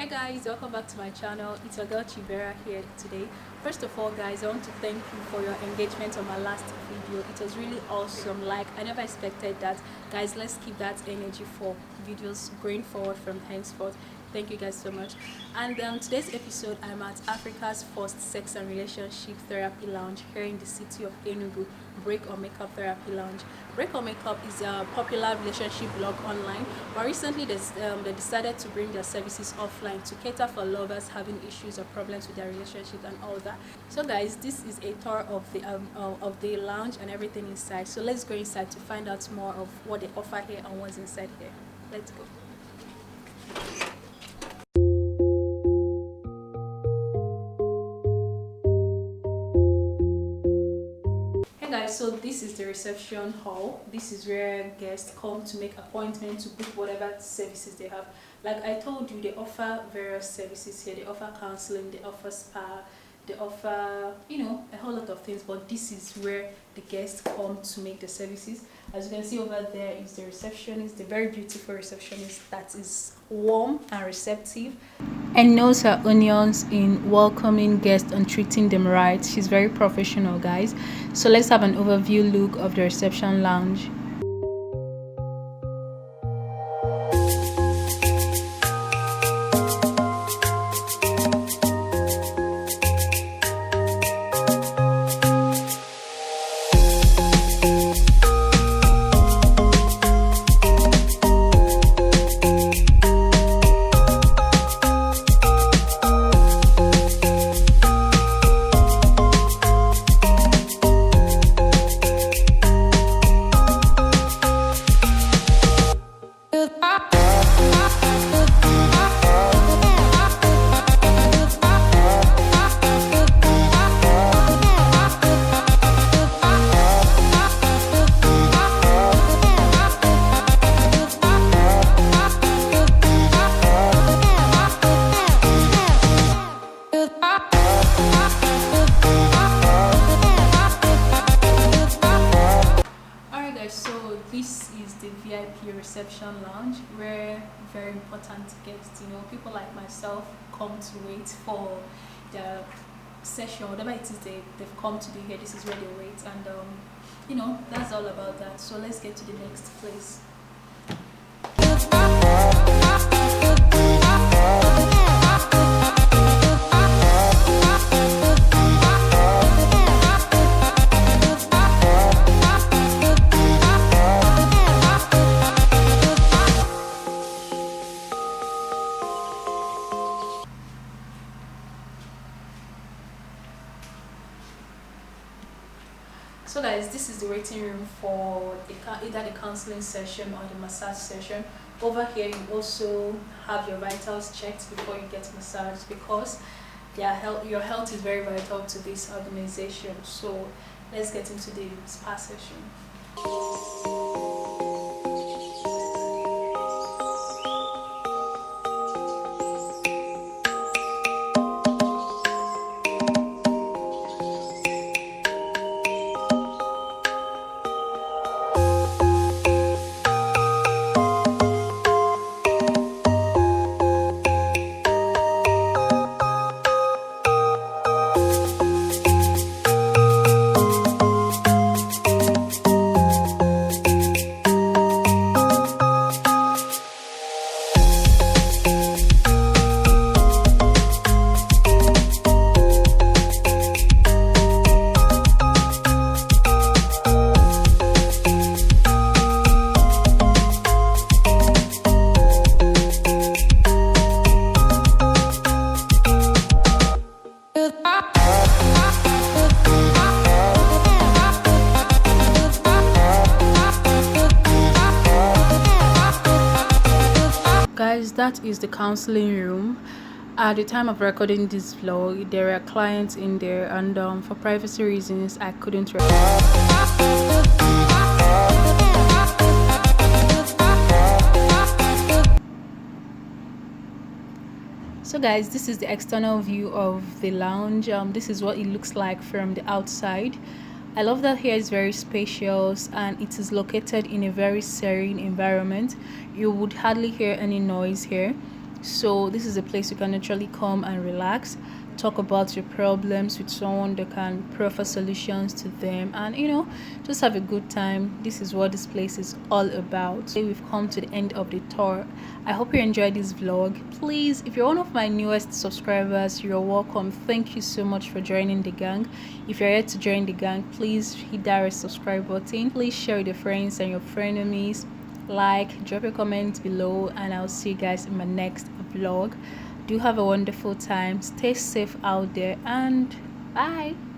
Guys, welcome back to my channel. It's your girl Chibera here today. First of all, guys, I want to thank you for your engagement on my last video. It was really awesome. Like, I never expected that. Guys, let's keep that energy for videos going forward from henceforth. Thank you guys so much. And today's episode, I'm at Africa's first sex and relationship therapy lounge here in the city of Enugu, Break or Makeup Therapy Lounge. Break or Makeup is a popular relationship blog online, but recently they decided to bring their services offline to cater for lovers having issues or problems with their relationship and all that. So guys, this is a tour of the lounge and everything inside. So let's go inside to find out more of what they offer here and what's inside here. Let's go. Guys, so this is the reception hall. This is where guests come to make appointments, to book whatever services they have. Like I told you, they offer various services here. They offer counseling, they offer spa, they offer, you know, a whole lot of things, but this is where the guests come to make the services. As you can see over there is the receptionist, the very beautiful receptionist that is warm and receptive and knows her onions in welcoming guests and treating them right. She's very professional, guys. So let's have an overview look of the reception lounge. This is the VIP reception lounge where very important guests, you know, people like myself come to wait for the session, whatever it is they've come to do here. This is where they wait, and you know, that's all about that. So let's get to the next place. So guys, this is the waiting room for either the counseling session or the massage session. Over here you also have your vitals checked before you get massaged, because your health is very vital to this organization. So let's get into the spa session. Guys, that is the counseling room. At the time of recording this vlog, there were clients in there, and for privacy reasons I couldn't record. So guys, this is the external view of the lounge. This is what it looks like from the outside. I love that here is very spacious and it is located in a very serene environment. You would hardly hear any noise here. So this is a place you can naturally come and relax, talk about your problems with someone that can proffer solutions to them, and just have a good time. This is what this place is all about. Today we've come to the end of the tour. I hope you enjoyed this vlog. Please, if you're one of my newest subscribers, you're welcome. Thank you so much for joining the gang. If you're yet to join the gang, please hit that red subscribe button. Please share with your friends and your frenemies. Like, drop your comments below, and I'll see you guys in my next vlog. Do have a wonderful time, stay safe out there, and bye.